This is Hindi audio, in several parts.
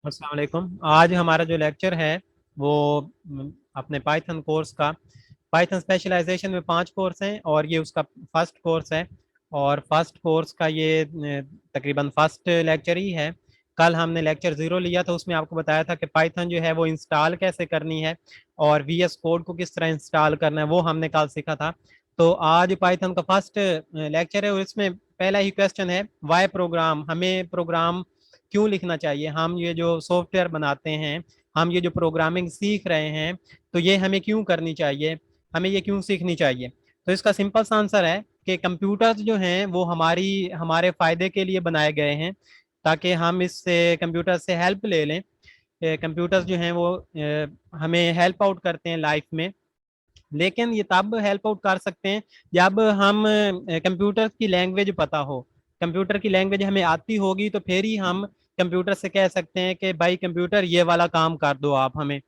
अस्सलाम वालेकुम। आज हमारा जो लेक्चर है वो अपने पाइथन कोर्स का। पाइथन स्पेशलाइजेशन में 5 कोर्स हैं और ये उसका फर्स्ट कोर्स है। और फर्स्ट कोर्स का ये तकरीबन फर्स्ट लेक्चर ही है। कल हमने लेक्चर 0 लिया था, उसमें आपको बताया था कि पाइथन जो है वो इंस्टॉल कैसे करनी है और वीएस कोड को किस तरह इंस्टॉल करना है, वो हमने कल सीखा था। तो आज पाइथन का फर्स्ट लेक्चर है और इसमें पहला ही क्वेश्चन है, वाई प्रोग्राम, हमें प्रोग्राम क्यों लिखना चाहिए। हम ये जो सॉफ्टवेयर बनाते हैं, हम ये जो प्रोग्रामिंग सीख रहे हैं, तो ये हमें क्यों करनी चाहिए, हमें ये क्यों सीखनी चाहिए। तो इसका सिंपल सा आंसर है कि कंप्यूटर्स जो हैं वो हमारे फायदे के लिए बनाए गए हैं, ताकि हम इससे कंप्यूटर से हेल्प ले लें। कंप्यूटर्स जो हैं वो हमें हेल्प आउट करते हैं लाइफ में। लेकिन ये तब हेल्प आउट कर सकते हैं जब हम कंप्यूटर की लैंग्वेज पता हो। कंप्यूटर की लैंग्वेज हमें आती होगी तो फिर ही हम कंप्यूटर से कह सकते हैं कि भाई कंप्यूटर ये वाला काम कर दो आप हमें।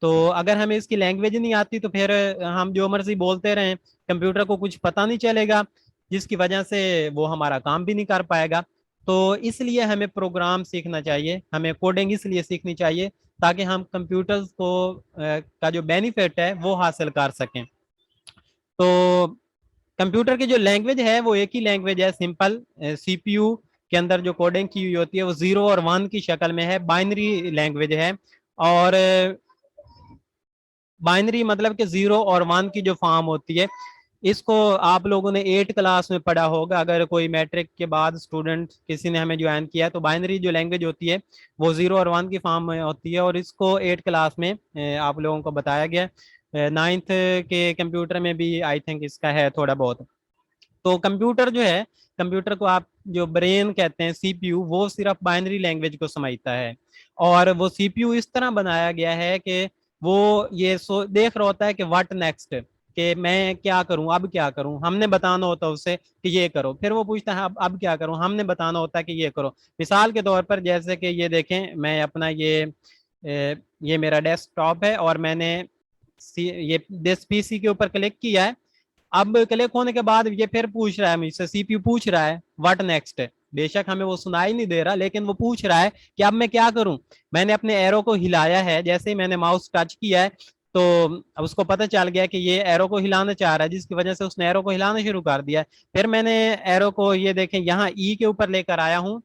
तो अगर हमें इसकी लैंग्वेज नहीं आती तो फिर हम जो मर्जी बोलते रहें, कंप्यूटर को कुछ पता नहीं चलेगा, जिसकी वजह से वो हमारा काम भी नहीं कर पाएगा। तो इसलिए हमें प्रोग्राम सीखना चाहिए, हमें कोडिंग इसलिए सीखनी चाहिए ताकि हम कंप्यूटर्स को का जो बेनिफिट है वो हासिल कर सकें। तो कंप्यूटर की जो लैंग्वेज है वो एक ही लैंग्वेज है, सिंपल। सीपीयू के अंदर जो कोडिंग की हुई होती है वो 0 और 1 की शक्ल में है, बाइनरी लैंग्वेज है। और बाइनरी मतलब कि 0 और 1 की जो फॉर्म होती है, इसको आप लोगों ने 8 क्लास में पढ़ा होगा। अगर कोई मैट्रिक के बाद स्टूडेंट किसी ने हमें ज्वाइन किया है, तो बाइनरी जो लैंग्वेज होती है वो 0 और 1 की फॉर्म में होती है, और इसको 8 क्लास में आप लोगों को बताया गया। 9th के कंप्यूटर में भी आई थिंक इसका है थोड़ा बहुत। तो कंप्यूटर जो है, कंप्यूटर को आप जो ब्रेन कहते हैं, सीपीयू, वो सिर्फ बाइनरी लैंग्वेज को समझता है। और वो सीपीयू इस तरह बनाया गया है कि वो ये देख रहा होता है कि व्हाट नेक्स्ट, कि मैं क्या करूं, अब क्या करूं। हमने बताना होता है उसे कि ये करो, फिर वो पूछता है अब क्या करूं, हमने बताना होता है कि ये करो। मिसाल के तौर पर जैसे कि ये देखें, मैं अपना ये मेरा डेस्कटॉप है और मैंने ये दिस पीसी के ऊपर क्लिक किया है। अब क्लिक होने के बाद ये फिर पूछ रहा है मुझसे, सीपीयू पूछ रहा है व्हाट नेक्स्ट। बेशक हमें वो सुनाई नहीं दे रहा, लेकिन वो पूछ रहा है कि अब मैं क्या करूं। मैंने अपने एरो को हिलाया है, जैसे ही मैंने माउस टच किया है तो अब उसको पता चल गया कि ये एरो को हिलाना चाह रहा है, जिसकी वजह से उसने एरो को हिलाना शुरू कर दिया है। फिर मैंने एरो को, ये देखें, यहाँ ई के ऊपर लेकर आया हूँ,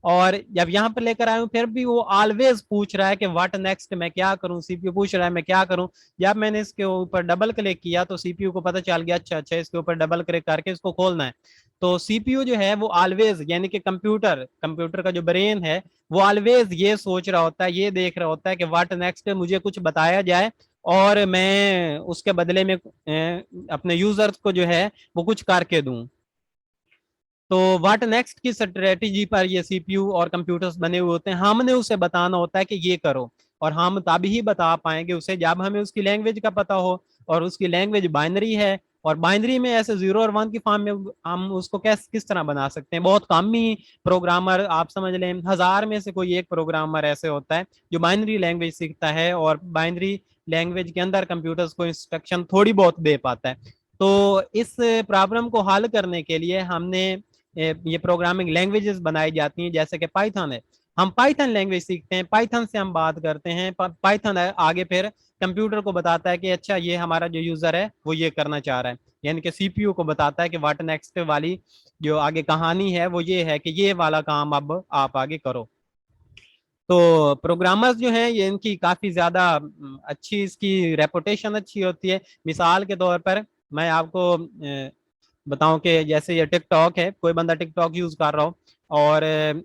और जब यहाँ पर लेकर आया हूँ फिर भी वो ऑलवेज पूछ रहा है कि व्हाट नेक्स्ट, मैं क्या करूं। सीपीयू पूछ रहा है मैं क्या करूं। जब मैंने इसके ऊपर डबल क्लिक किया तो सीपीयू को पता चल गया, अच्छा अच्छा इसके ऊपर डबल क्लिक करके इसको खोलना है। तो सीपीयू जो है वो ऑलवेज, यानी कि कंप्यूटर कंप्यूटर का जो ब्रेन है वो ऑलवेज ये सोच रहा होता है, ये देख रहा होता है कि व्हाट नेक्स्ट, मुझे कुछ बताया जाए और मैं उसके बदले में अपने यूजर्स को जो है वो कुछ करके दूं। तो व्हाट नेक्स्ट की स्ट्रेटेजी पर ये सीपीयू और कंप्यूटर्स बने हुए होते हैं। हमने उसे बताना होता है कि ये करो, और हम तभी ही बता पाएंगे उसे जब हमें उसकी लैंग्वेज का पता हो। और उसकी लैंग्वेज बाइनरी है, और बाइनरी में ऐसे 0 और 1 की फॉर्म में हम उसको किस तरह बना सकते हैं। बहुत कम ही प्रोग्रामर, आप समझ लें 1000 में से कोई एक प्रोग्रामर ऐसे होता है जो बाइनरी लैंग्वेज सीखता है और बाइनरी लैंग्वेज के अंदर कंप्यूटर्स को इंस्ट्रक्शन थोड़ी बहुत दे पाता है। तो इस प्रॉब्लम को हल करने के लिए हमने ये प्रोग्रामिंग लैंग्वेजेस बनाई जाती हैं, जैसे कि पाइथन है। हम पाइथन लैंग्वेज सीखते हैं, पाइथन से हम बात करते हैं। पाइथन आगे फिर कंप्यूटर को बताता है कि अच्छा ये हमारा जो यूजर है वो ये करना चाह रहा है, यानी कि सीपीयू को बताता है कि व्हाट नेक्स्ट वाली जो आगे कहानी है वो ये है कि ये वाला काम अब आप आगे करो। तो प्रोग्रामर्स जो हैं ये, इनकी काफी ज्यादा अच्छी, इसकी रेपुटेशन अच्छी होती है। मिसाल के तौर पर मैं आपको बताऊं कि जैसे ये टिकटॉक है, कोई बंदा टिकटॉक यूज कर रहा हो और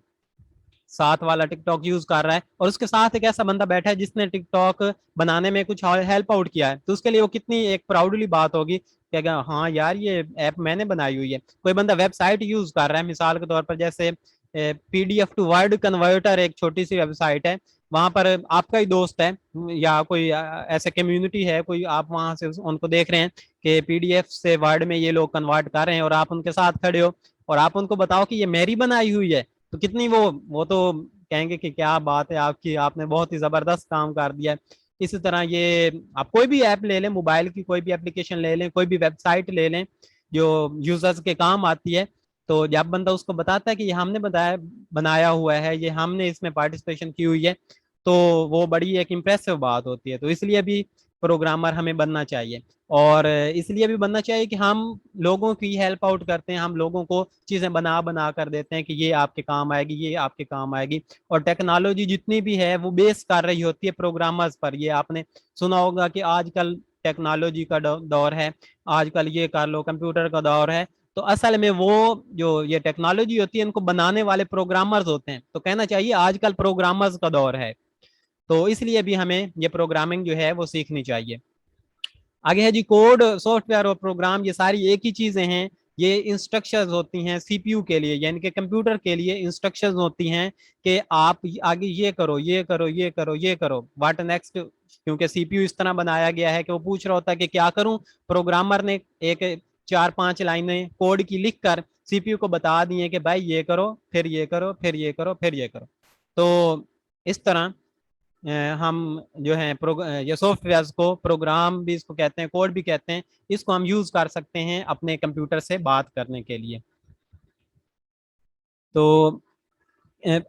साथ वाला टिकटॉक यूज कर रहा है, और उसके साथ एक ऐसा बंदा बैठा है जिसने टिकटॉक बनाने में कुछ हेल्प आउट किया है, तो उसके लिए वो कितनी एक प्राउडली बात होगी कि अगर हाँ यार ये ऐप मैंने बनाई हुई है। कोई बंदा वेबसाइट यूज कर रहा है, मिसाल के तौर पर जैसे पीडीएफ टू वर्ड कन्वर्टर, एक छोटी सी वेबसाइट है, वहां पर आपका ही दोस्त है या कोई ऐसे कम्युनिटी है कोई, आप वहां से उनको देख रहे हैं कि पीडीएफ से वर्ड में ये लोग कन्वर्ट कर रहे हैं, और आप उनके साथ खड़े हो और आप उनको बताओ कि ये मेरी बनाई हुई है, तो कितनी वो तो कहेंगे कि क्या बात है आपकी, आपने बहुत ही जबरदस्त काम कर दिया है। इसी तरह ये आप कोई भी ऐप ले लें, मोबाइल की कोई भी एप्लीकेशन ले लें, कोई भी वेबसाइट ले लें जो यूजर्स के काम आती है, तो जब बंदा उसको बताता है कि ये हमने बनाया हुआ है, ये हमने इसमें पार्टिसिपेशन की हुई है, तो वो बड़ी एक इम्प्रेसिव बात होती है। तो इसलिए भी प्रोग्रामर हमें बनना चाहिए, और इसलिए भी बनना चाहिए कि हम लोगों की हेल्प आउट करते हैं, हम लोगों को चीज़ें बना बना कर देते हैं कि ये आपके काम आएगी, ये आपके काम आएगी। और टेक्नोलॉजी जितनी भी है वो बेस कर रही होती है प्रोग्रामर्स पर। ये आपने सुना होगा कि आजकल टेक्नोलॉजी का दौर है, आजकल ये कर लो कंप्यूटर का दौर है। तो असल में वो जो ये टेक्नोलॉजी होती है इनको बनाने वाले प्रोग्रामर्स होते हैं। तो कहना चाहिए आजकल प्रोग्रामर्स का दौर है, तो इसलिए भी हमें ये प्रोग्रामिंग जो है वो सीखनी चाहिए। आगे है जी कोड, सॉफ्टवेयर और प्रोग्राम, ये सारी एक ही चीजें हैं। ये इंस्ट्रक्शंस होती हैं सीपीयू के लिए, यानी कि कंप्यूटर के लिए इंस्ट्रक्शंस होती हैं कि आप आगे ये करो, ये करो, ये करो, ये करो, व्हाट नेक्स्ट। क्योंकि सीपीयू इस तरह बनाया गया है कि वो पूछ रहा होता है कि क्या करूं। प्रोग्रामर ने एक 4-5 लाइनें कोड की लिख कर सीपीयू को बता दी है कि भाई ये करो, फिर ये करो, फिर ये करो, फिर ये करो। तो इस तरह हम जो है ये सॉफ्टवेयर को, प्रोग्राम भी इसको कहते हैं, कोड भी कहते हैं, इसको हम यूज कर सकते हैं अपने कंप्यूटर से बात करने के लिए। तो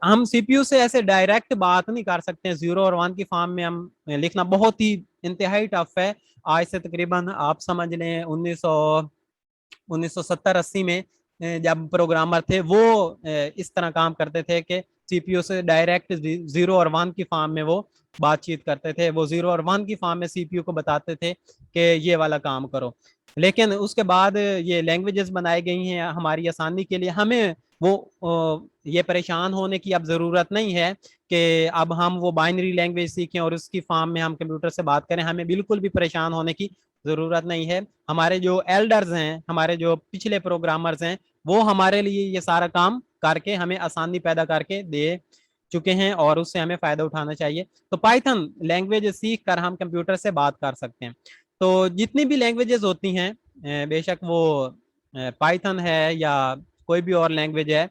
हम सीपीयू से ऐसे डायरेक्ट बात नहीं कर सकते हैं, 0 और 1 की फॉर्म में हम लिखना बहुत ही इंतहाई टफ है। आज से तकरीबन आप समझ लें 1970-80 में जब प्रोग्रामर थे वो इस तरह काम करते थे कि सीपीयू से डायरेक्ट 0 और 1 की फॉर्म में वो बातचीत करते थे। वो 0 और 1 की फॉर्म में सीपीयू को बताते थे कि ये वाला काम करो। लेकिन उसके बाद ये लैंग्वेजेस बनाई गई हैं हमारी आसानी के लिए। हमें वो ये परेशान होने की अब ज़रूरत नहीं है कि अब हम वो बाइनरी लैंग्वेज सीखें और उसकी फॉर्म में हम कंप्यूटर से बात करें। हमें बिल्कुल भी परेशान होने की ज़रूरत नहीं है। हमारे जो एल्डर्स हैं, हमारे जो पिछले प्रोग्रामर्स हैं, वो हमारे लिए ये सारा काम करके हमें आसानी पैदा करके दे चुके हैं, और उससे हमें फ़ायदा उठाना चाहिए। तो पाइथन लैंग्वेज सीख कर हम कंप्यूटर से बात कर सकते हैं। तो जितनी भी लैंग्वेजेस होती हैं, बेशक वो पाइथन है या कोई भी और लैंग्वेज है,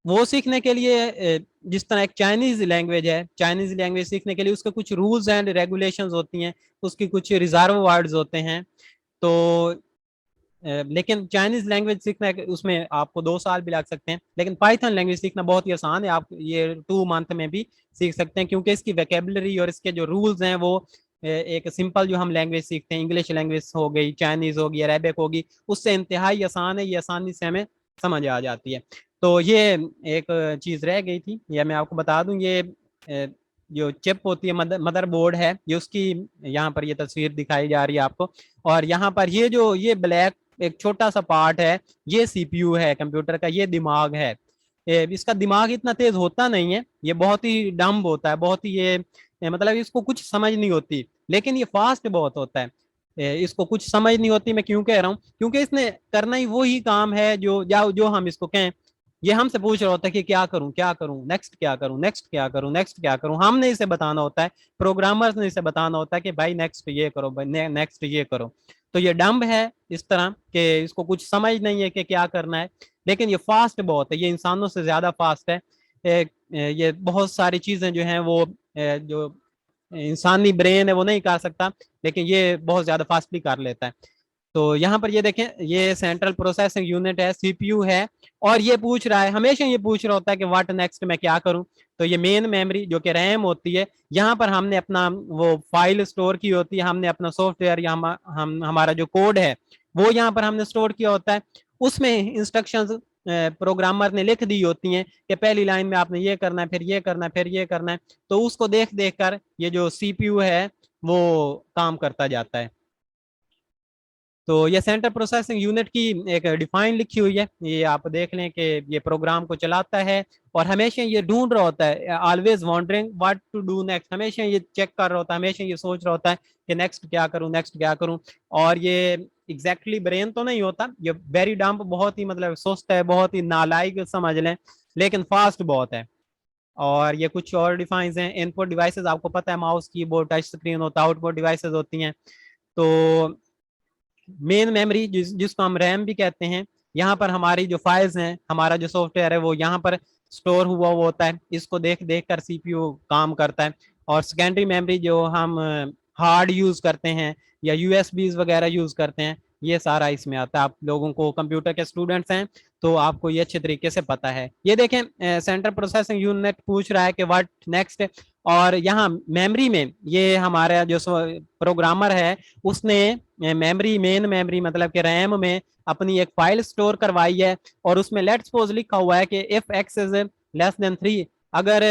वो सीखने के लिए जिस तरह एक चाइनीज लैंग्वेज है, चाइनीज लैंग्वेज सीखने के लिए उसके कुछ रूल्स एंड रेगुलेशंस होती हैं, उसकी कुछ रिजर्व वर्ड्स होते हैं। तो लेकिन चाइनीज लैंग्वेज सीखना उसमें आपको 2 साल भी लग सकते हैं, लेकिन पाइथन लैंग्वेज सीखना बहुत ही आसान है। आप ये 2 मंथ में भी सीख सकते हैं, क्योंकि इसकी वेकेबलरी और इसके जो रूल्स हैं वो एक सिंपल जो हम लैंग्वेज सीखते हैं, इंग्लिश लैंग्वेज हो गई, चाइनीज होगी, अरेबिक होगी, उससे इंतहाई आसान है। ये आसानी से हमें समझ आ जाती है। तो ये एक चीज़ रह गई थी, ये मैं आपको बता दूं। ये जो चिप होती है, मदर बोर्ड है, ये उसकी यहाँ पर ये तस्वीर दिखाई जा रही है आपको। और यहाँ पर ये जो ये ब्लैक एक छोटा सा पार्ट है, ये सीपीयू है कंप्यूटर का, ये दिमाग है। इसका दिमाग इतना तेज होता नहीं है, ये बहुत ही डम्ब होता है, बहुत ही ये मतलब इसको कुछ समझ नहीं होती, लेकिन ये फास्ट बहुत होता है। इसको कुछ समझ नहीं होती। मैं क्यों कह रहा हूँ, क्योंकि इसने करना ही वही काम है जो हम इसको कहें। ये हमसे पूछ रहा होता है कि क्या करूं, क्या करूं, नेक्स्ट क्या करूं, नेक्स्ट क्या करूं, नेक्स्ट क्या करूं। हमने इसे बताना होता है, प्रोग्रामर्स ने इसे बताना होता है कि भाई नेक्स्ट ये करो, भाई नेक्स्ट ये करो। तो ये डम्ब है इस तरह कि इसको कुछ समझ नहीं है कि क्या करना है, लेकिन ये फास्ट बहुत है, ये इंसानों से ज्यादा फास्ट है। ये बहुत सारी चीजें जो हैं वो जो इंसानी ब्रेन है वो नहीं कर सकता, लेकिन ये बहुत ज्यादा फास्टली कर लेता है। तो यहाँ पर ये देखें, ये सेंट्रल प्रोसेसिंग यूनिट है, सीपीयू है, और ये पूछ रहा है, हमेशा ये पूछ रहा होता है कि व्हाट नेक्स्ट, मैं क्या करूं। तो ये मेन मेमोरी जो कि रैम होती है, यहाँ पर हमने अपना वो फाइल स्टोर की होती है, हमने अपना सॉफ्टवेयर या हमारा जो कोड है वो यहाँ पर हमने स्टोर किया होता है। उसमें इंस्ट्रक्शंस प्रोग्रामर ने लिख दी होती हैं कि पहली लाइन में आपने ये करना है, फिर ये करना है, फिर ये करना है। तो उसको देख देख कर ये जो सीपीयू है वो काम करता जाता है। तो ये सेंट्रल प्रोसेसिंग यूनिट की एक डिफाइन लिखी हुई है, ये आप देख लें कि ये प्रोग्राम को चलाता है और हमेशा ये ढूंढ रहा होता है, always wondering what to do next. हमेशा ये चेक कर रहा होता है, हमेशा ये सोच रहा होता है कि नेक्स्ट क्या करूं, नेक्स्ट क्या करूं। और ये एग्जैक्टली ब्रेन तो नहीं होता, ये वेरी डम्प, बहुत ही मतलब सुस्त है, बहुत ही नालायक समझ लें, लेकिन फास्ट बहुत है। और ये कुछ और डिफाइंस हैं। इनपुट डिवाइसेस आपको पता है, माउस, कीबोर्ड, टच स्क्रीन होता है, आउटपुट डिवाइसेस होती हैं। तो मेन मेमोरी जिसको हम रैम भी कहते हैं, यहाँ पर हमारी जो फाइल्स हैं, हमारा जो सॉफ्टवेयर है वो यहाँ पर स्टोर हुआ हुआ होता है, इसको देख देख कर सीपीयू काम करता है। और सेकेंडरी मेमोरी जो हम हार्ड यूज करते हैं या यूएसबीज वगैरह यूज करते हैं, ये सारा इसमें आता है। आप लोगों को कंप्यूटर के स्टूडेंट्स हैं तो आपको ये अच्छे तरीके से पता है। ये देखें सेंट्रल प्रोसेसिंग यूनिट पूछ रहा है कि व्हाट नेक्स्ट, और यहाँ मेमोरी में ये हमारा जो प्रोग्रामर है उसने मेमोरी, मेन मेमोरी मतलब कि रैम में अपनी एक फाइल स्टोर करवाई है, और उसमें लेट्स सपोज लिखा हुआ है कि if x is less than 3, अगर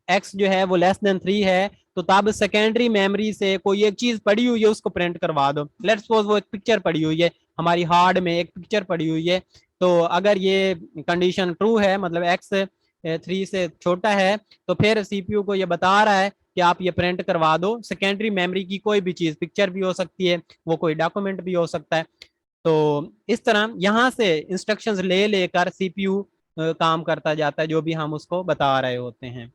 एक्स जो है वो लेस देन 3 है तो तब सेकेंडरी मेमोरी से कोई एक चीज पड़ी हुई है उसको प्रिंट करवा दो। लेट्स सपोज वो एक पिक्चर पड़ी हुई है, हमारी हार्ड में एक पिक्चर पड़ी हुई है, तो अगर ये कंडीशन ट्रू है मतलब एक्स 3 से छोटा है, तो फिर सीपीयू को ये बता रहा है कि आप ये प्रिंट करवा दो सेकेंडरी मेमोरी की कोई भी चीज, पिक्चर भी हो सकती है, वो कोई डॉक्यूमेंट भी हो सकता है। तो इस तरह यहाँ से इंस्ट्रक्शंस ले लेकर सीपीयू काम करता जाता है जो भी हम उसको बता रहे होते हैं।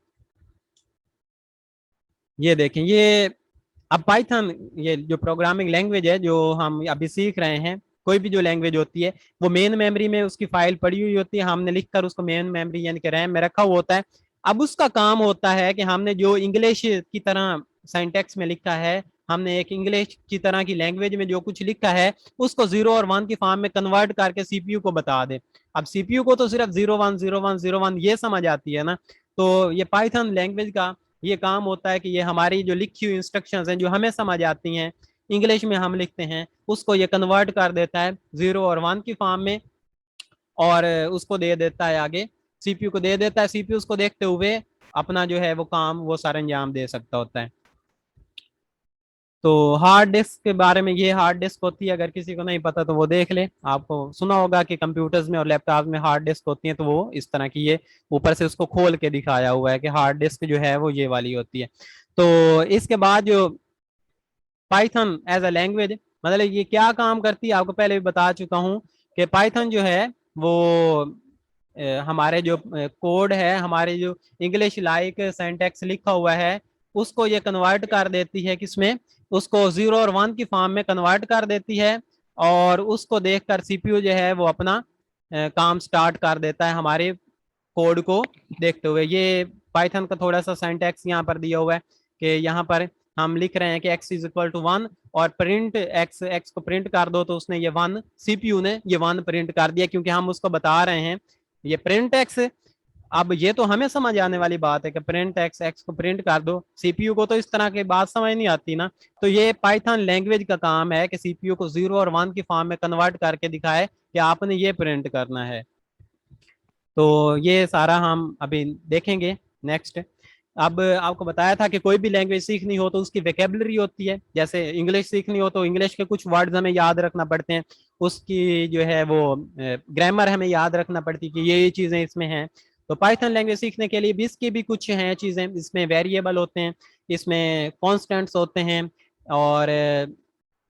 ये देखें, ये अब पाइथन ये जो प्रोग्रामिंग लैंग्वेज है जो हम अभी सीख रहे हैं, कोई भी जो लैंग्वेज होती है वो मेन मेमोरी में उसकी फाइल पड़ी हुई होती है, हमने लिखकर उसको मेन मेमोरी यानी कि रैम में रखा हुआ होता है। अब उसका काम होता है कि हमने जो इंग्लिश की तरह साइंटेक्स में लिखा है, हमने एक इंग्लिश की तरह की लैंग्वेज में जो कुछ लिखा है उसको 0 और 1 की फॉर्म में कन्वर्ट करके सीपीयू को बता दे। अब सीपीयू को तो सिर्फ 0 1 0 1 0 1 ये समझ आती है ना, तो ये पाइथन लैंग्वेज का ये काम होता है कि ये हमारी जो लिखी हुई इंस्ट्रक्शंस हैं जो हमें समझ आती हैं, इंग्लिश में हम लिखते हैं, उसको ये कन्वर्ट कर देता है 0 और 1 की फॉर्म में, और उसको दे देता है आगे, सीपीयू को दे देता है। सीपीयू उसको देखते हुए अपना जो है वो काम वो सारा अंजाम दे सकता होता है। तो हार्ड डिस्क के बारे में, ये हार्ड डिस्क होती है, अगर किसी को नहीं पता तो वो देख ले, आपको सुना होगा कि कंप्यूटर्स में और लैपटॉप में हार्ड डिस्क होती है, तो वो इस तरह की, ये ऊपर से उसको खोल के दिखाया हुआ है कि हार्ड डिस्क जो है वो ये वाली होती है। तो इसके बाद जो पाइथन एज अ लैंग्वेज मतलब ये क्या काम करती है आपको पहले भी बता चुका हूँ कि पाइथन जो है वो हमारे जो कोड है, हमारे जो इंग्लिश लाइक सिंटैक्स लिखा हुआ है उसको ये कन्वर्ट कर देती है किसमें, उसको 0 और 1 की फॉर्म में कन्वर्ट कर देती है, और उसको देखकर सीपीयू जो है वो अपना काम स्टार्ट कर देता है हमारे कोड को देखते हुए। ये पाइथन का थोड़ा सा सिंटैक्स यहाँ पर दिया हुआ है कि यहाँ पर हम लिख रहे हैं कि x इज इक्वल टू 1 और प्रिंट x, x को प्रिंट कर दो, तो उसने ये 1, सीपीयू ने ये 1 प्रिंट कर दिया क्योंकि हम उसको बता रहे हैं ये प्रिंट x। अब ये तो हमें समझ आने वाली बात है कि प्रिंट x, x को प्रिंट कर दो, सीपीयू को तो इस तरह की बात समझ नहीं आती ना। तो ये पाइथन लैंग्वेज का काम है कि सीपीयू को 0 और 1 की फॉर्म में कन्वर्ट करके दिखाए कि आपने ये प्रिंट करना है। तो ये सारा हम अभी देखेंगे नेक्स्ट। अब आपको बताया था कि कोई भी लैंग्वेज सीखनी हो तो उसकी वेकेबलरी होती है, जैसे इंग्लिश सीखनी हो तो इंग्लिश के कुछ वर्ड्स हमें याद रखना पड़ते हैं, उसकी जो है वो ग्रामर हमें याद रखना पड़ती है कि ये चीज़ें इसमें हैं। तो पाइथन लैंग्वेज सीखने के लिए भी इसकी भी कुछ हैं चीज़ें, इसमें वेरिएबल होते हैं, इसमें कॉन्स्टेंट्स होते हैं, और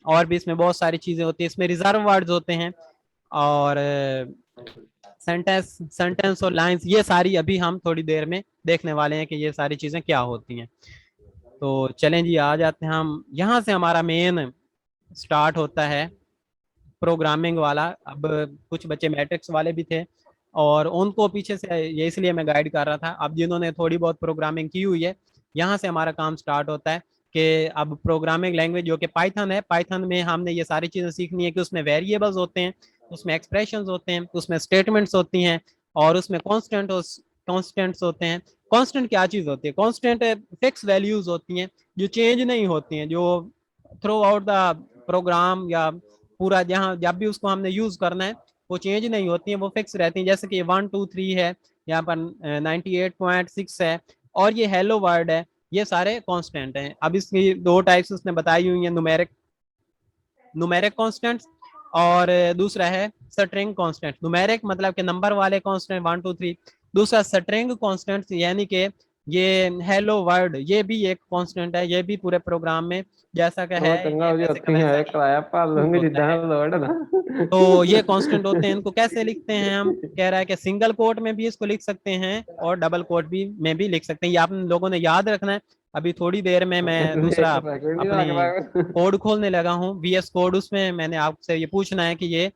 और भी इसमें बहुत सारी चीज़ें होती हैं, इसमें रिजर्व वर्ड्स होते हैं, और सेंटेंस सेंटेंस और लाइंस, ये सारी अभी हम थोड़ी देर में देखने वाले हैं कि ये सारी चीजें क्या होती हैं। तो चलें जी, आ जाते हैं हम, यहाँ से हमारा मेन स्टार्ट होता है प्रोग्रामिंग वाला। अब कुछ बच्चे मैट्रिक्स वाले भी थे और उनको पीछे से ये इसलिए मैं गाइड कर रहा था, अब जिन्होंने थोड़ी बहुत प्रोग्रामिंग की हुई है, यहाँ से हमारा काम स्टार्ट होता है कि अब प्रोग्रामिंग लैंग्वेज जो कि पाइथन है, पाइथन में हमने ये सारी चीज़ें सीखनी है कि उसमें वेरिएबल्स होते हैं, उसमें एक्सप्रेशंस होते हैं, उसमें स्टेटमेंट्स होती हैं, और उसमें कॉन्स्टेंट्स होते हैं। कॉन्स्टेंट क्या चीज़ होती है? कॉन्स्टेंट फिक्स वैल्यूज होती हैं जो चेंज नहीं होती हैं, जो थ्रू आउट द प्रोग्राम या पूरा जहाँ जब भी उसको हमने यूज करना है वो चेंज नहीं होती हैं, वो फिक्स रहती हैं। जैसे कि 1 2 3 है, यहाँ पर 98.6 है, और ये हेलो वर्ड है, ये सारे कांस्टेंट हैं। अब इसकी दो टाइप्स उसने बताई हुई हैं, न्यूमेरिक न्यूमेरिक कांस्टेंट्स, और दूसरा है स्ट्रिंग कांस्टेंट। न्यूमेरिक मतलब कि नंबर वाले कांस्टेंट 1 2 3, दूसरा स्ट्रिंग कांस्टेंट यानी कि ये हेलो वर्ड, ये भी एक कांस्टेंट है, ये भी पूरे प्रोग्राम में जैसा का है, वो चंगा ये हो वैसे का जाती वैसा है कराया पाल यूज लूंगी होता जिद्दां है। लोड ना। तो ये कांस्टेंट होते हैं, इनको कैसे लिखते हैं? हम कह रहा है कि सिंगल कोट में भी इसको लिख सकते हैं और डबल कोट भी में भी लिख सकते हैं, ये आप लोगों ने याद रखना है। अभी थोड़ी देर में मैं एक दूसरा सेकंड नहीं अपनी लग रहा। कोड खोलने लगा हूँ, वीएस कोड, उसमें मैंने आपसे ये पूछना है कि ये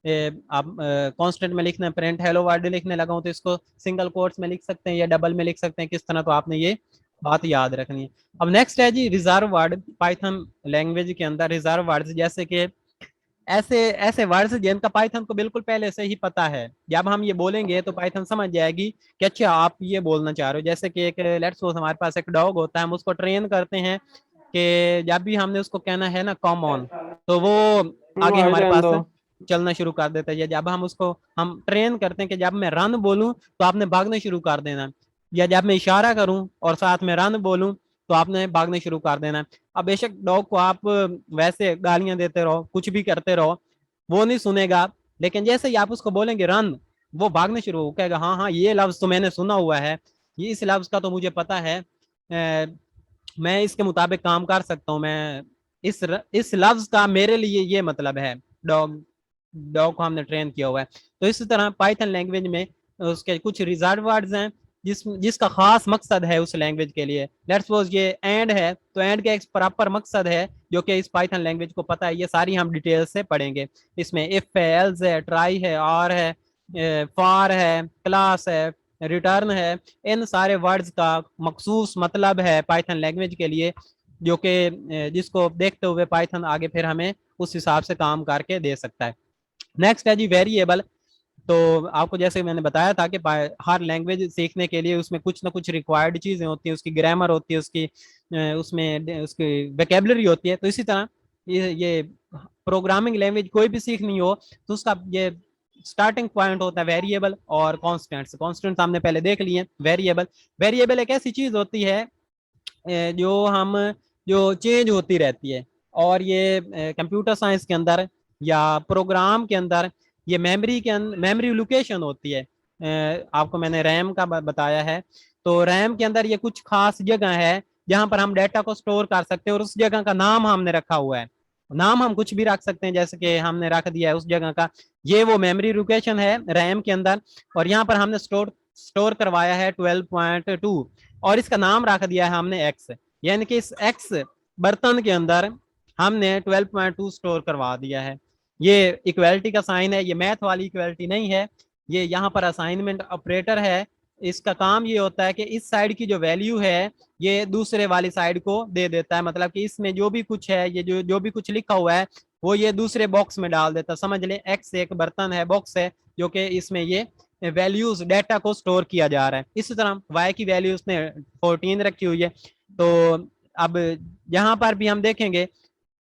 आप कांस्टेंट में लिखना है, प्रिंट हेलो वर्ड लिखने लगा हूँ तो इसको सिंगल कोट्स में लिख सकते हैं या डबल में लिख सकते हैं, किस तरह, तो आपने ये बात याद रखनी है। अब नेक्स्ट है जी रिजर्व वर्ड। पाइथन लैंग्वेज के अंदर रिजर्व वर्ड्स, जैसे कि ऐसे ऐसे वर्ड्स जिनका पाइथन को बिल्कुल पहले से ही पता है, जब हम ये बोलेंगे तो पाइथन समझ जाएगी कि अच्छा आप ये बोलना चाह रहे हो। जैसे कि एक लेट्स सपोज हमारे पास एक डॉग होता है, हम उसको ट्रेन करते हैं कि जब भी हमने उसको कहना है ना कम ऑन, तो वो आगे भाई हमारे रहने पास दो। चलना शुरू कर देता है। या जब हम उसको हम ट्रेन करते हैं कि जब मैं रन बोलूं तो आपने भागना शुरू कर देना, या जब मैं इशारा करूं और साथ में रन बोलूं तो आपने भागना शुरू कर देना। अब बेशक डॉग को आप वैसे गालियां देते रहो, कुछ भी करते रहो, वो नहीं सुनेगा। लेकिन जैसे ही आप उसको बोलेंगे रन, वो भागने शुरू हो कहेगा हाँ हाँ ये लफ्ज तो मैंने सुना हुआ है, ये इस लफ्ज का तो मुझे पता है, मैं इसके मुताबिक काम कर सकता हूँ, मैं इस लफ्ज का मेरे लिए ये मतलब है। डॉग डॉग को हमने ट्रेन किया हुआ है। तो इसी तरह पाइथन लैंग्वेज में उसके कुछ रिजर्व वर्ड्स हैं जिसका खास मकसद है उस लैंग्वेज के लिए। लेट्स सपोज ये एंड है, तो एंड का एक प्रॉपर मकसद है जो कि इस पाइथन लैंग्वेज को पता है। ये सारी हम डिटेल से पढ़ेंगे। इसमें इफ है, एल्स है, ट्राई है, और है, फॉर है, क्लास है, रिटर्न है। इन सारे वर्ड्स का मखसूस मतलब है पाइथन लैंग्वेज के लिए, जो कि जिसको देखते हुए पाइथन आगे फिर हमें उस हिसाब से काम करके दे सकता है। नेक्स्ट है जी वेरिएबल। तो आपको जैसे मैंने बताया था कि हर लैंग्वेज सीखने के लिए उसमें कुछ ना कुछ रिक्वायर्ड चीजें होती हैं, उसकी ग्रामर होती है, उसकी उसमें उसकी वेकेबलरी होती है। तो इसी तरह ये प्रोग्रामिंग लैंग्वेज कोई भी सीखनी हो तो उसका ये स्टार्टिंग पॉइंट होता है वेरिएबल और कॉन्स्टेंट्स। कॉन्स्टेंट्स हमने पहले देख लिए। वेरिएबल वेरिएबल एक ऐसी चीज होती है जो हम जो चेंज होती रहती है। और ये कंप्यूटर साइंस के अंदर या प्रोग्राम के अंदर ये मेमोरी के मेमोरी लोकेशन होती है। आपको मैंने रैम का बताया है। तो रैम के अंदर ये कुछ खास जगह है जहां पर हम डाटा को स्टोर कर सकते हैं, और उस जगह का नाम हमने रखा हुआ है। नाम हम कुछ भी रख सकते हैं, जैसे कि हमने रख दिया है उस जगह का ये वो मेमोरी लोकेशन है रैम के अंदर। और यहाँ पर हमने स्टोर स्टोर करवाया है 12.2, और इसका नाम रख दिया है हमने एक्स। यानी कि इस एक्स बर्तन के अंदर हमने 12.2 स्टोर करवा दिया है। ये इक्वलिटी का साइन है, ये मैथ वाली इक्वलिटी नहीं है, ये यहाँ पर असाइनमेंट ऑपरेटर है। इसका काम ये होता है कि इस साइड की जो वैल्यू है ये दूसरे वाली साइड को दे देता है। मतलब कि इसमें जो भी कुछ है, ये जो जो भी कुछ लिखा हुआ है वो ये दूसरे बॉक्स में डाल देता है। समझ लें एक्स एक बर्तन है, बॉक्स है, जो कि इसमें ये वैल्यूज डाटा को स्टोर किया जा रहा है। इसी तरह वाई की वैल्यू उसने 14 रखी हुई है। तो अब यहाँ पर भी हम देखेंगे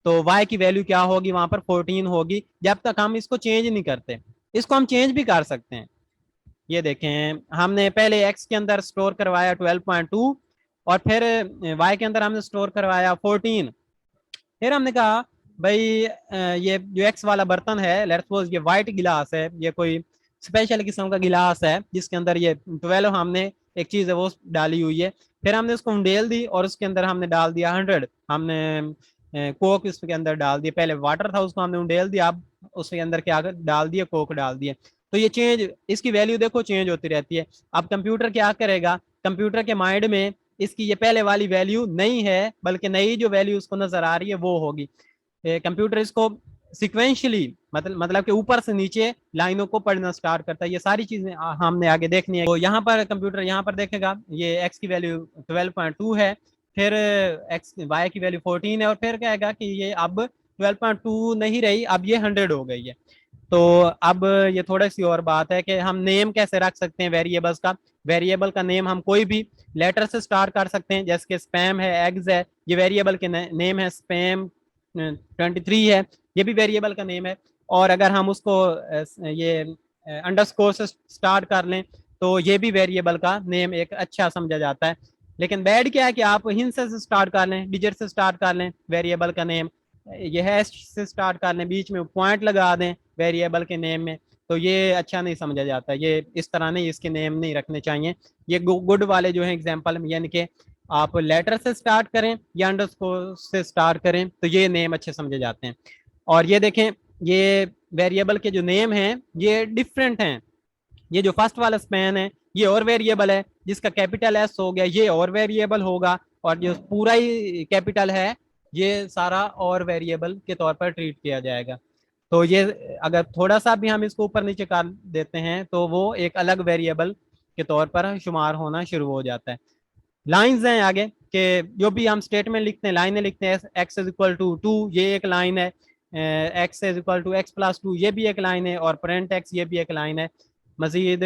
तो वाई की वैल्यू क्या होगी, वहां पर 14 होगी, जब तक हम इसको चेंज नहीं करते। इसको हम चेंज भी कर सकते हैं। ये देखें हमने पहले एक्स के अंदर स्टोर करवाया 12.2, और फिर वाई के अंदर हमने स्टोर करवाया 14। फिर हमने कहा भाई ये जो एक्स वाला बर्तन है, लेट्स सपोज ये वाइट गिलास है, ये कोई स्पेशल किस्म का गिलास है जिसके अंदर ये 12 हमने एक चीज है वो डाली हुई है। फिर हमने उसको उंडेल दी और उसके अंदर हमने डाल दिया 100। हमने कोक इसके अंदर डाल दिया, पहले वाटर था उसको हमने उंडेल दिया, अब उसके अंदर क्या डाल दिया, कोक डाल दिया। तो ये चेंज, इसकी वैल्यू देखो चेंज होती रहती है। अब कंप्यूटर क्या करेगा, कंप्यूटर के माइंड में इसकी ये पहले वाली वैल्यू नहीं है, बल्कि नई जो वैल्यू उसको नजर आ रही है वो होगी। कंप्यूटर इसको सिक्वेंशली मतलब कि ऊपर से नीचे लाइनों को पढ़ना स्टार्ट करता है। ये सारी चीजें हमने आगे देखनी है। तो यहाँ पर कंप्यूटर यहाँ पर देखेगा ये एक्स की वैल्यू 12.2 है, फिर एक्स वाई की वैल्यू 14 है, और फिर कहेगा कि ये अब 12.2 नहीं रही, अब ये 100 हो गई है। तो अब ये थोड़ी सी और बात है कि हम नेम कैसे रख सकते हैं वेरिएबल्स का। वेरिएबल का नेम हम कोई भी लेटर से स्टार्ट कर सकते हैं, जैसे कि स्पैम है, एग्स है, ये वेरिएबल के नेम है। स्पैम 23 है, ये भी वेरिएबल का नेम है। और अगर हम उसको ये अंडरस्कोर से स्टार्ट कर लें तो ये भी वेरिएबल का नेम एक अच्छा समझा जाता है। लेकिन बैड क्या है कि आप हिंस से स्टार्ट कर लें, डिजिट से स्टार्ट कर लें वेरिएबल का नेम, ये हैश से स्टार्ट कर लें, बीच में पॉइंट लगा दें वेरिएबल के नेम में, तो ये अच्छा नहीं समझा जाता। ये इस तरह नहीं, इसके नेम नहीं रखने चाहिए। ये गुड वाले जो है एग्जाम्पल, यानी कि आप लेटर से स्टार्ट करें या अंडरस्कोर से स्टार्ट करें तो ये नेम अच्छे समझे जाते हैं। और ये देखें ये वेरिएबल के जो नेम हैं ये डिफरेंट हैं। ये जो फर्स्ट वाला स्पैन है ये और वेरिएबल है, जिसका कैपिटल एस हो गया ये और वेरिएबल होगा, और जो पूरा ही कैपिटल है ये सारा और वेरिएबल के तौर पर ट्रीट किया जाएगा। तो ये अगर थोड़ा सा भी हम इसको ऊपर नीचे कर देते हैं तो वो एक अलग वेरिएबल के तौर पर शुमार होना शुरू हो जाता है। लाइंस हैं आगे कि जो भी हम स्टेटमेंट लिखते हैं, लाइनें लिखते हैं, एक्स इज इक्वल टू 2, ये एक लाइन है। X is equal to x+2 ये भी एक लाइन है, और प्रिंट एक्स ये भी एक लाइन है। मजीद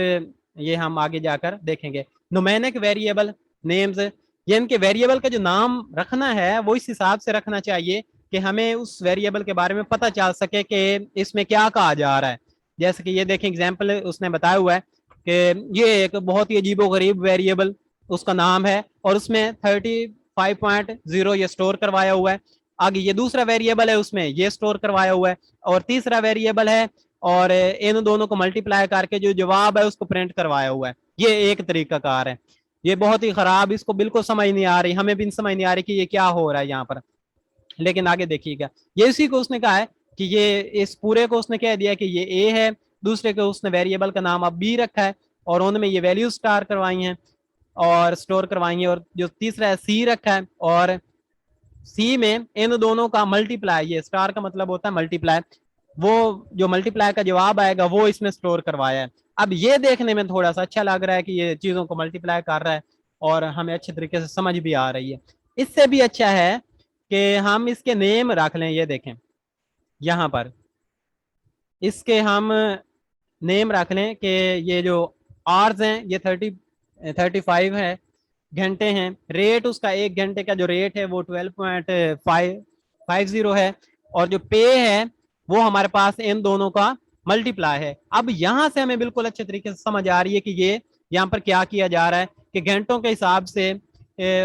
ये हम आगे जाकर देखेंगे। न्यूमेरिक वेरिएबल नेम्स, ये इनके वेरिएबल का जो नाम रखना है वो इस हिसाब से रखना चाहिए कि हमें उस वेरिएबल के बारे में पता चल सके कि इसमें क्या कहा जा रहा है। जैसे कि ये देखें एग्जाम्पल उसने बताया हुआ है कि ये एक बहुत ही अजीबोगरीब वेरिएबल उसका नाम है, और उसमें 35.0 ये स्टोर करवाया हुआ है। आगे ये दूसरा वेरिएबल है उसमें ये स्टोर करवाया हुआ है, और तीसरा वेरिएबल है, और इन दोनों को मल्टीप्लाई करके जो जवाब है उसको प्रिंट करवाया हुआ है। ये एक तरीका कार है। ये बहुत ही खराब, इसको बिल्कुल समझ नहीं आ रही, हमें भी समझ नहीं आ रही कि ये क्या हो रहा है यहाँ पर। लेकिन आगे देखिएगा, ये इसी को उसने कहा है कि ये इस पूरे को उसने कह दिया कि ये ए है, दूसरे को उसने वेरिएबल का नाम अब बी रखा है, और उनमें ये वैल्यू स्टार करवाई हैं और स्टोर करवाई हैं, और जो तीसरा है सी रखा है, और सी में इन दोनों का मल्टीप्लाई, ये स्टार का मतलब होता है मल्टीप्लाई, वो जो मल्टीप्लाई का जवाब आएगा वो इसमें स्टोर करवाया है। अब ये देखने में थोड़ा सा अच्छा लग रहा है कि ये चीजों को मल्टीप्लाई कर रहा है, और हमें अच्छे तरीके से समझ भी आ रही है। इससे भी अच्छा है कि हम इसके नेम रख लें। ये देखें यहाँ पर इसके हम नेम रख लें कि ये जो आवर्स हैं ये 35 है, घंटे हैं। रेट उसका एक घंटे का जो रेट है वो 12.550 है, और जो पे है वो हमारे पास इन दोनों का मल्टीप्लाई है। अब यहां से हमें बिल्कुल अच्छे तरीके से समझ आ रही है कि ये यहाँ पर क्या किया जा रहा है कि घंटों के हिसाब से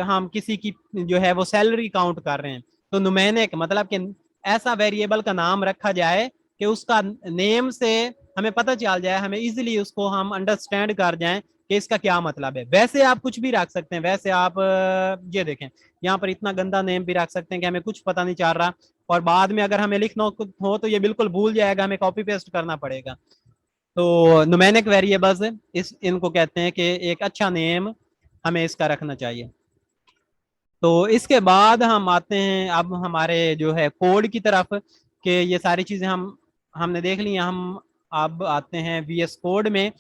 हम किसी की जो है वो सैलरी काउंट कर रहे हैं। तो नुमेनिक मतलब कि ऐसा वेरिएबल का नाम रखा जाए कि उसका नेम से हमें पता चल जाए, हमें इजीली उसको हम अंडरस्टैंड कर जाएं कि इसका क्या मतलब है। वैसे आप कुछ भी रख सकते हैं, वैसे आप ये देखें यहाँ पर इतना गंदा नेम भी रख सकते हैं कि हमें कुछ पता नहीं चल रहा, और बाद में अगर हमें लिखना हो तो ये बिल्कुल भूल जाएगा, हमें कॉपी पेस्ट करना पड़ेगा। तो न्यूमेरिक वेरिएबल्स इस इनको कहते हैं कि एक अच्छा नेम हमें इसका रखना चाहिए। तो इसके बाद हम आते हैं अब हमारे जो है कोड की तरफ, कि ये सारी चीजें हमने देख ली। हम अब आते हैं VS कोड में,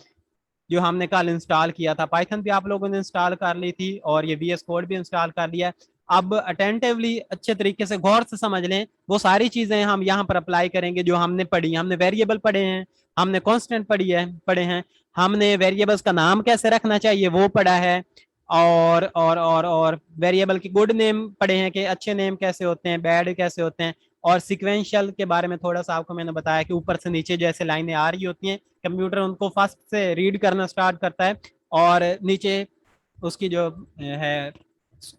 जो हमने कल इंस्टॉल किया था। पाइथन भी आप लोगों ने इंस्टॉल कर ली थी, और ये VS कोड भी इंस्टॉल कर लिया है। अब अटेंटिवली अच्छे तरीके से गौर से समझ लें, वो सारी चीजें हम यहाँ पर अप्लाई करेंगे जो हमने पढ़ी। हमने वेरिएबल पढ़े हैं, हमने कांस्टेंट पढ़े हैं, हमने वेरिएबल्स का नाम कैसे रखना चाहिए वो पढ़ा है, और वेरिएबल की गुड नेम पढ़े हैं कि अच्छे नेम कैसे होते हैं, बैड कैसे होते हैं, और सिक्वेंशियल के बारे में थोड़ा सा आपको मैंने बताया कि ऊपर से नीचे जैसे लाइनें आ रही होती हैं, कंप्यूटर उनको फर्स्ट से रीड करना स्टार्ट करता है, और नीचे उसकी जो है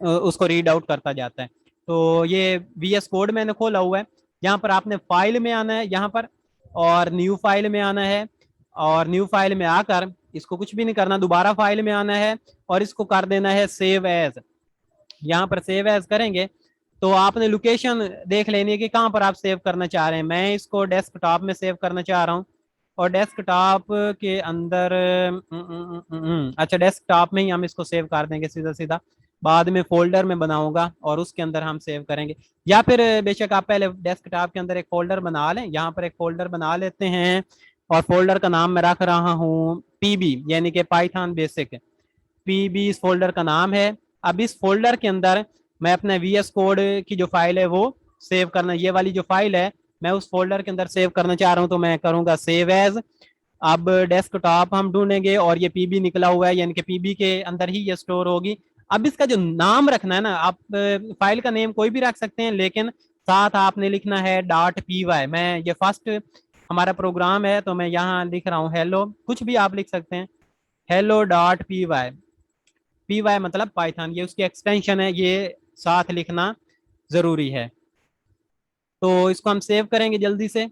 उसको रीड आउट करता जाता है। तो ये VS कोड मैंने खोला हुआ है। यहाँ पर आपने फाइल में आना है, यहाँ पर, और न्यू फाइल में आना है, और न्यू फाइल में आकर इसको कुछ भी नहीं करना, दोबारा फाइल में आना है, और इसको कर देना है सेव एज। यहाँ पर सेव एज करेंगे तो आपने लोकेशन देख लेनी है कि कहाँ पर आप सेव करना चाह रहे हैं। मैं इसको डेस्कटॉप में सेव करना चाह रहा हूँ, और डेस्कटॉप के अंदर अच्छा डेस्कटॉप में ही हम इसको सेव कर देंगे सीधा सीधा। बाद में फोल्डर में बनाऊंगा और उसके अंदर हम सेव करेंगे, या फिर बेशक आप पहले डेस्कटॉप के अंदर एक फोल्डर बना लें। यहाँ पर एक फोल्डर बना लेते हैं, और फोल्डर का नाम मैं रख रहा हूँ PB, यानी कि पाइथन बेसिक। PB इस फोल्डर का नाम है। अब इस फोल्डर के अंदर मैं अपने VS कोड की जो फाइल है वो सेव करना, ये वाली जो फाइल है मैं उस फोल्डर के अंदर सेव करना चाह रहा हूँ, तो मैं करूंगा सेव एज। अब डेस्कटॉप हम ढूंढेंगे, और ये PB निकला हुआ है, यानी कि PB के अंदर ही ये स्टोर होगी। अब इसका जो नाम रखना है ना, आप फाइल का नेम कोई भी रख सकते हैं, लेकिन साथ आपने लिखना है .py। मैं ये फर्स्ट हमारा प्रोग्राम है तो मैं यहाँ लिख रहा हूँ हेलो, कुछ भी आप लिख सकते हैं, hello.py। PY मतलब पाइथन, ये उसकी एक्सटेंशन है, ये साथ लिखना जरूरी है। तो इसको हम सेव करेंगे जल्दी से।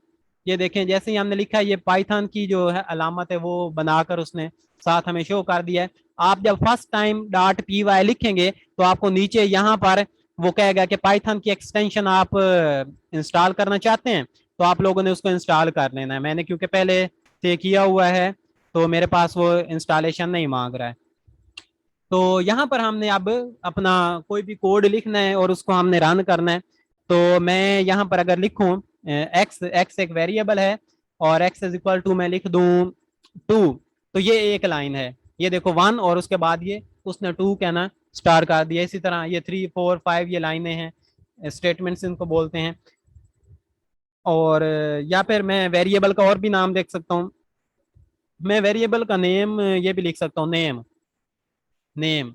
ये देखें जैसे ही हमने लिखा है, ये पाइथन की जो है अलामत है वो बनाकर उसने साथ हमें शो कर दिया है। आप जब फर्स्ट टाइम .py लिखेंगे तो आपको नीचे यहाँ पर वो कहेगा कि पाइथन की एक्सटेंशन आप इंस्टॉल करना चाहते हैं, तो आप लोगों ने उसको इंस्टॉल कर लेना है। मैंने क्योंकि पहले से किया हुआ है तो मेरे पास वो इंस्टॉलेशन नहीं मांग रहा है। तो यहाँ पर हमने अब अपना कोई भी कोड लिखना है और उसको हमने रन करना है। तो मैं यहाँ पर अगर लिखूं एक्स, एक्स एक वेरिएबल है, और एक्स इज इक्वल टू मैं लिख दूं 2, तो ये एक लाइन है। ये देखो 1, और उसके बाद ये उसने 2 कहना स्टार कर दिया। इसी तरह ये 3 4 5 ये लाइनें हैं, स्टेटमेंट्स इनको बोलते हैं। और या फिर मैं वेरिएबल का और भी नाम देख सकता हूँ। मैं वेरिएबल का नेम ये भी लिख सकता हूँ, name, name,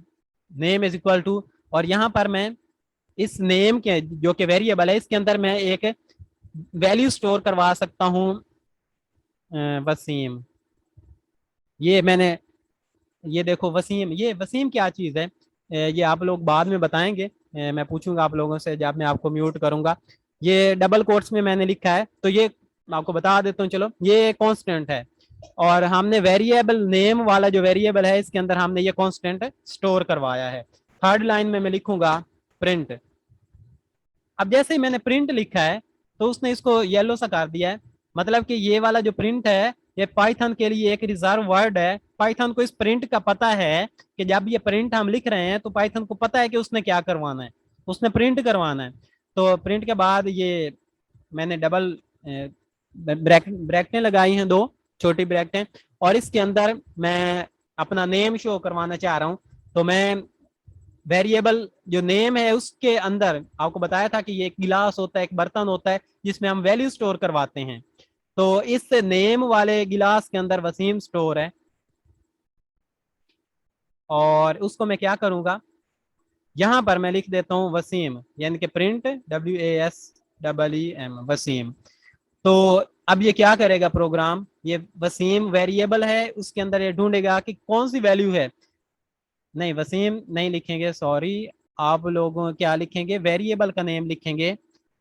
name is equal to, और यहाँ पर मैं इस नेम के जो कि वेरिएबल है इसके अंदर मैं एक वैल्यू स्टोर करवा सकता हूँ, वसीम। ये मैंने, ये देखो वसीम, ये वसीम क्या चीज़ है, ये आप लोग बाद में बताएंगे, मैं पूछूंगा आप लोगों से जब मैं आपको म्यूट करूंगा। ये डबल कोट्स में मैंने लिखा है, तो ये मैं आपको बता देता हूँ, चलो ये कांस्टेंट है, और हमने वेरिएबल नेम वाला जो वेरिएबल है इसके अंदर हमने ये कांस्टेंट स्टोर करवाया है। थर्ड लाइन में मैं लिखूंगा प्रिंट। अब जैसे ही मैंने प्रिंट लिखा है तो उसने इसको येलो सा कर दिया है, मतलब कि ये वाला जो प्रिंट है ये पाइथन के लिए एक रिजर्व वर्ड है। पाइथन को इस प्रिंट का पता है कि जब ये प्रिंट हम लिख रहे हैं तो पाइथन को पता है कि उसने क्या करवाना है, उसने प्रिंट करवाना है। तो प्रिंट के बाद ये मैंने डबल ब्रैकेटें लगाई हैं, दो छोटी ब्रैकेटें, और इसके अंदर मैं अपना नेम शो करवाना चाह रहा हूँ। तो मैं वेरिएबल जो नेम है उसके अंदर आपको बताया था कि ये एक गिलास होता है, एक बर्तन होता है जिसमें हम वैल्यू स्टोर करवाते हैं। तो इस नेम वाले गिलास के अंदर वसीम स्टोर है, और उसको मैं क्या करूंगा, यहां पर मैं लिख देता हूं वसीम, यानी कि प्रिंट WASEEM वसीम। तो अब ये क्या करेगा प्रोग्राम, ये वसीम वेरिएबल है उसके अंदर ये ढूंढेगा कि कौन सी वैल्यू है। नहीं, वसीम नहीं लिखेंगे, सॉरी, आप लोग क्या लिखेंगे, वेरिएबल का नेम लिखेंगे।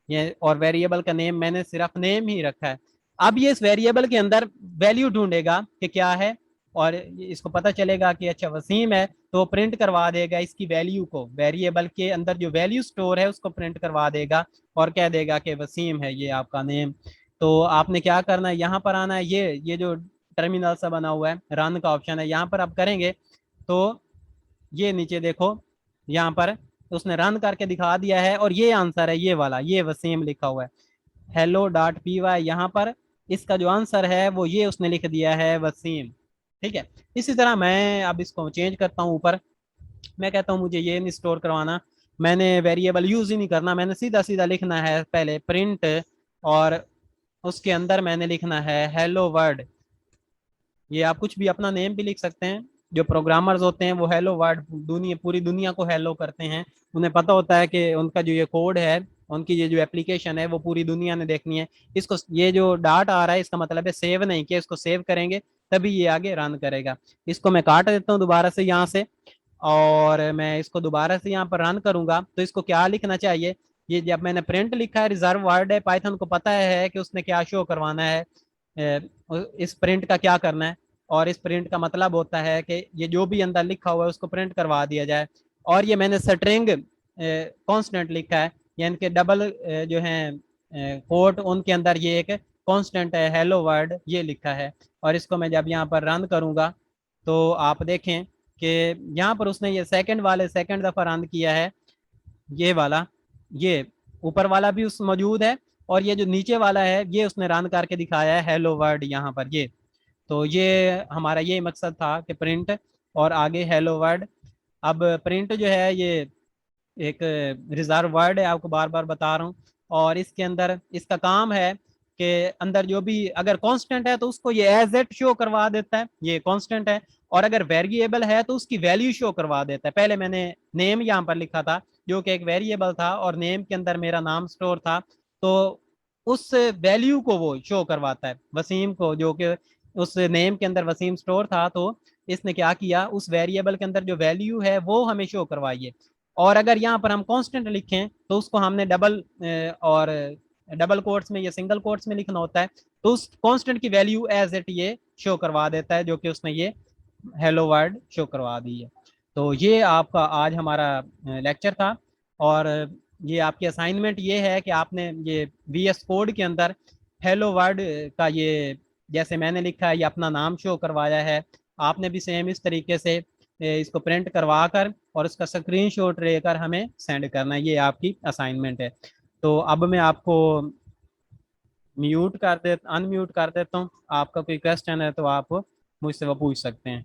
ये और वेरिएबल का नेम मैंने सिर्फ नेम ही रखा है। अब ये इस वेरिएबल के अंदर वैल्यू ढूंढेगा कि क्या है, और इसको पता चलेगा कि अच्छा वसीम है, तो प्रिंट करवा देगा इसकी वैल्यू को, वेरिएबल के अंदर जो वैल्यू स्टोर है उसको प्रिंट करवा देगा और कह देगा कि वसीम है ये आपका नेम। तो आपने क्या करना है, यहाँ पर आना है, ये जो टर्मिनल सा बना हुआ है रन का ऑप्शन है, यहाँ पर आप करेंगे तो ये नीचे देखो, यहाँ पर उसने रन करके दिखा दिया है, और ये आंसर है ये वाला, ये वसीम लिखा हुआ है hello.py, यहाँ पर इसका जो आंसर है वो ये उसने लिख दिया है वसीम। ठीक है, इसी तरह मैं अब इसको चेंज करता हूँ ऊपर, मैं कहता हूँ मुझे ये नहीं स्टोर करवाना, मैंने वेरिएबल यूज ही नहीं करना, मैंने सीधा सीधा लिखना है पहले प्रिंट, और उसके अंदर मैंने लिखना है हेलो वर्ड। ये आप कुछ भी अपना नेम भी लिख सकते हैं, जो प्रोग्रामर्स होते हैं वो हेलो वर्ड दुनिया, पूरी दुनिया को हेलो करते हैं, उन्हें पता होता है कि उनका जो ये कोड है, उनकी ये जो एप्लीकेशन है वो पूरी दुनिया ने देखनी है। इसको ये जो डाट आ रहा है इसका मतलब है सेव नहीं किया, इसको सेव करेंगे तभी ये आगे रन करेगा। इसको मैं काट देता हूँ दोबारा से यहाँ से, और मैं इसको दोबारा से यहाँ पर रन करूंगा तो इसको क्या लिखना चाहिए, ये जब मैंने प्रिंट लिखा है रिजर्व वर्ड है, पाइथन को पता है कि उसने क्या शो करवाना है, इस प्रिंट का क्या करना है, और इस प्रिंट का मतलब होता है कि ये जो भी अंदर लिखा हुआ है उसको प्रिंट करवा दिया जाए। और ये मैंने स्ट्रिंग कांस्टेंट लिखा है, यानी कि डबल जो है कोट उनके अंदर ये एक कांस्टेंट है हेलो वर्ड ये लिखा है। और इसको मैं जब यहाँ पर रन करूंगा तो आप देखें कि यहाँ पर उसने ये सेकंड वाले सेकंड दफा रन किया है, ये वाला, ये ऊपर वाला भी उस मौजूद है, और ये जो नीचे वाला है ये उसने रन करके दिखाया है हेलो वर्ड यहाँ पर ये। तो ये हमारा ये मकसद था कि प्रिंट और आगे हेलो वर्ड। अब प्रिंट जो है ये एक रिजर्व वर्ड है, आपको बार बार बता रहा हूँ, और इसके अंदर इसका काम है कि अंदर जो भी अगर कांस्टेंट है तो उसको ये एज इट शो करवा देता है, ये कांस्टेंट है, और अगर वेरिएबल है तो उसकी वैल्यू शो करवा देता है। पहले मैंने नेम यहाँ पर लिखा था जो कि एक वेरिएबल था, और नेम के अंदर मेरा नाम स्टोर था, तो उस वैल्यू को वो शो करवाता है वसीम को, जो कि उस नेम के अंदर वसीम स्टोर था, तो इसने क्या किया उस वेरिएबल के अंदर जो वैल्यू है वो हमें शो करवाई है। और अगर यहाँ पर हम कांस्टेंट लिखें तो उसको हमने डबल और डबल कोट्स में या सिंगल कोट्स में लिखना होता है, तो उस कांस्टेंट की वैल्यू एज इट ये शो करवा देता है, जो कि उसने ये हेलो वर्ड शो करवा दी है। तो ये आपका आज हमारा लेक्चर था, और ये आपकी असाइनमेंट ये है कि आपने ये VS कोड के अंदर हेलो वर्ड का ये जैसे मैंने लिखा है ये अपना नाम शो करवाया है, आपने भी सेम इस तरीके से इसको प्रिंट करवा कर और उसका स्क्रीनशॉट लेकर हमें सेंड करना है, ये आपकी असाइनमेंट है। तो अब मैं आपको अनम्यूट कर देता हूँ, आपका कोई क्वेश्चन है तो आप मुझसे वो पूछ सकते हैं।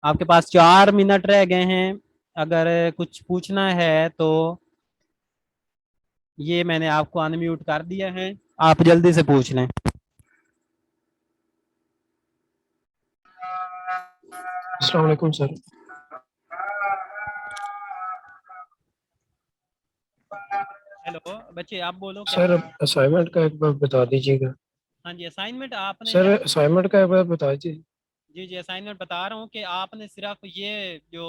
आपके पास 4 मिनट रह गए हैं, अगर कुछ पूछना है तो ये मैंने आपको अनम्यूट कर दिया है, आप जल्दी से पूछ लें। अस्सलाम वालेकुम सर। हेलो बच्चे, आप बोलो क्या सर पूछ। असाइनमेंट का एक बार बता दीजिएगा। हाँ जी, असाइनमेंट आपने सर जब, असाइनमेंट का एक बार बता दीजिए। जी जी असाइनमेंट बता रहा हूँ कि आपने सिर्फ ये जो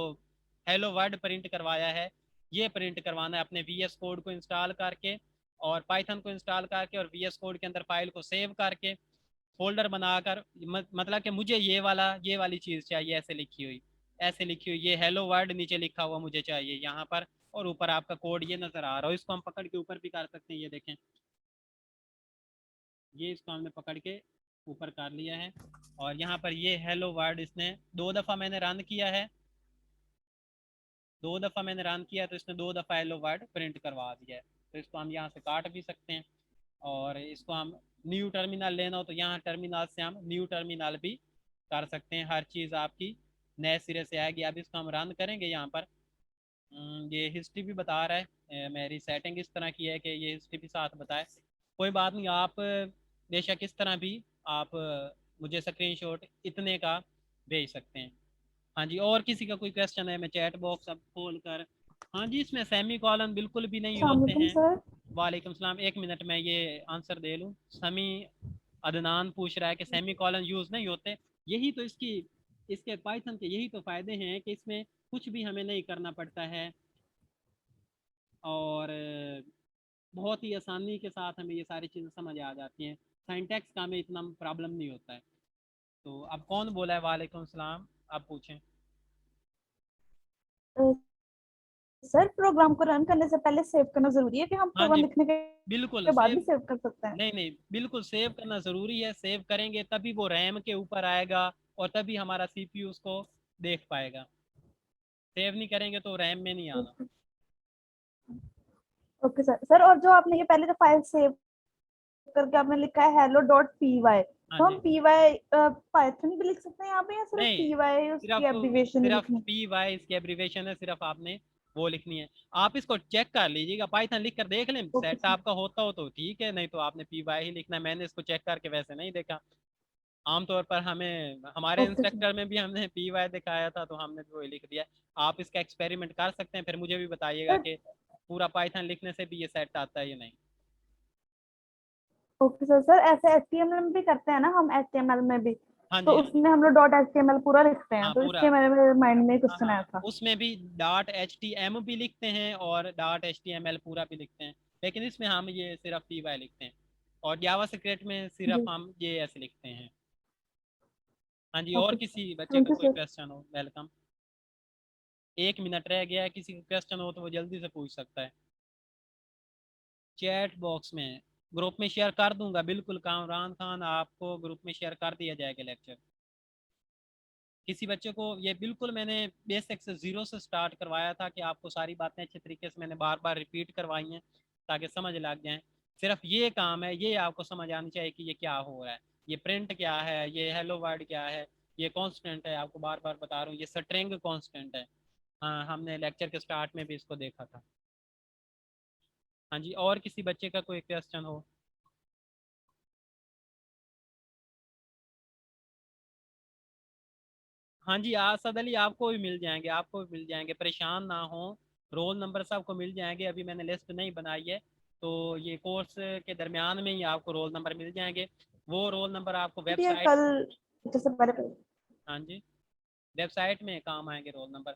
हेलो वर्ड प्रिंट करवाया है, ये प्रिंट करवाना है अपने वी एस कोड को इंस्टॉल करके, और पाइथन को इंस्टॉल करके, और वी एस कोड के अंदर फाइल को सेव करके फोल्डर बनाकर, मतलब कि मुझे ये वाली चीज़ चाहिए, ऐसे लिखी हुई, ऐसे लिखी हुई, ये हेलो वर्ड नीचे लिखा हुआ मुझे चाहिए यहाँ पर, और ऊपर आपका कोड ये नज़र आ रहा हो। इसको हम पकड़ के ऊपर भी कर सकते हैं, ये देखें, ये इसको हमने पकड़ के ऊपर कर लिया है। और यहाँ पर ये हेलो वर्ड इसने 2 दफ़ा मैंने रन किया है, 2 दफ़ा मैंने रन किया, तो इसने 2 दफ़ा हेलो वर्ड प्रिंट करवा दिया है। तो इसको हम यहाँ से काट भी सकते हैं, और इसको हम न्यू टर्मिनल लेना हो तो यहाँ टर्मिनल से हम न्यू टर्मिनल भी कर सकते हैं। हर चीज़ आपकी नए सिरे से आएगी। अब इसको हम रन करेंगे यहाँ पर, ये हिस्ट्री भी बता रहा है, मेरी सेटिंग इस तरह की है कि ये हिस्ट्री भी साथ बताए। कोई बात नहीं, आप बेशक इस तरह भी आप मुझे स्क्रीनशॉट इतने का भेज सकते हैं। हाँ जी, और किसी का कोई क्वेश्चन है, मैं चैट बॉक्स अब खोल कर, हाँ जी, इसमें सेमी कॉलन बिल्कुल भी नहीं होते अस्सलामुअलैकुम हैं। सर। वालेकुम सलाम, 1 मिनट में ये आंसर दे लूँ। समी अदनान पूछ रहा है कि सेमी कॉलन यूज़ नहीं होते। यही तो इसकी, इसके पाइथन के यही तो फ़ायदे हैं कि इसमें कुछ भी हमें नहीं करना पड़ता है, और बहुत ही आसानी के साथ हमें ये सारी चीज़ें समझ आ जाती हैं। साइंटेक्स का हमें इतना प्रॉब्लम नहीं होता है। तो अब कौन बोला है? वालेकुम सलाम, आप पूछें। अ, सर प्रोग्राम को रन करने से पहले सेव करना जरूरी है कि हम हाँ प्रोग्राम जी, लिखने बिल्कुल के बाद भी सेव, सेव कर सकते हैं? नहीं नहीं, बिल्कुल सेव करना ज़रूरी है। सेव करेंगे तभी वो रैम के ऊपर आएगा, और तभी हमारा सीपीयू उसको देख पाएगा। सेव नहीं करेंगे तो रैम में नहीं आना। Okay sir. सर और जो आपने ये पहले जो फाइल सेव करके आपने लिखा है हेलो डॉट पी वाई, हाँ तो हम जी, पी वाई पाइथन भी लिख सकते हैं यहाँ पे, या सिर्फ नहीं, पी वाई उसकी सिर्फ एब्रीविएशन ही सिर्फ लिखनी है? पी वाई इसकी एब्रीवेशन है, सिर्फ आपने वो लिखनी है। आप इसको चेक कर लीजिएगा, पाइथन लिख कर देख लें, ओके सेट सर। आपका होता हो तो ठीक है, नहीं तो आपने पी वाई ही लिखना है। मैंने इसको चेक करके वैसे नहीं देखा। आमतौर पर हमें हमारे ओके सर। इंस्ट्रक्टर में भी हमने पी वाई दिखाया था, तो हमने भी वही लिख दिया। आप इसका एक्सपेरिमेंट कर सकते हैं, फिर मुझे भी बताइएगा सर कि पूरा पाइथन लिखने से भी ये सेट आता है या नहीं। Okay sir. सर ऐसे एचटीएमएल में भी करते हैं ना हम, एचटीएमएल में भी हाँ तो जी, हाँ जी, उसमें हम लोग डॉट एचटीएमएल पूरा लिखते हैं, हाँ तो पूरा, इसलिए मेरे माइंड में हाँ क्वेश्चन हाँ, आया था। उसमें भी डॉट एच टी एम भी लिखते हैं और dot H T M L पूरा भी लिखते हैं, लेकिन इसमें हम ये सिर्फ पी वाई लिखते हैं। और जावा स्क्रिप्ट में सिर्फ जी। हम ये ऐसे लिखते हैं। हाँ जी, और ओके सर, किसी बच्चे थैंक का यू कोई सर। क्वेश्चन हो, वेलकम। 1 मिनट रह गया है, किसी का क्वेश्चन हो तो वो जल्दी से पूछ सकता है। चैट बॉक्स में, ग्रुप में शेयर कर दूंगा, बिल्कुल कामरान खान, आपको ग्रुप में शेयर कर दिया जाएगा लेक्चर। किसी बच्चे को ये बिल्कुल मैंने बेसिक से ज़ीरो से स्टार्ट करवाया था कि आपको सारी बातें अच्छे तरीके से मैंने बार बार रिपीट करवाई हैं ताकि समझ लग जाए। सिर्फ ये काम है, ये आपको समझ आनी चाहिए कि ये क्या हो रहा है, ये प्रिंट क्या है, ये हेलो वर्ड क्या है, ये कांस्टेंट है, आपको बार बार बता रहा हूँ, ये स्ट्रिंग कांस्टेंट है। हाँ, हमने लेक्चर के स्टार्ट में भी इसको देखा था। हाँ जी, और किसी बच्चे का कोई क्वेश्चन हो? हाँ जी, आसद अली, आपको भी मिल जाएंगे, आपको भी मिल जाएंगे, परेशान ना हो। रोल नंबर सबको मिल जाएंगे, अभी मैंने लिस्ट नहीं बनाई है, तो ये कोर्स के दरमियान में ही आपको रोल नंबर मिल जाएंगे। वो रोल नंबर आपको या वेबसाइट, कल जैसे पहले? हाँ जी, वेबसाइट में काम आएंगे रोल नंबर।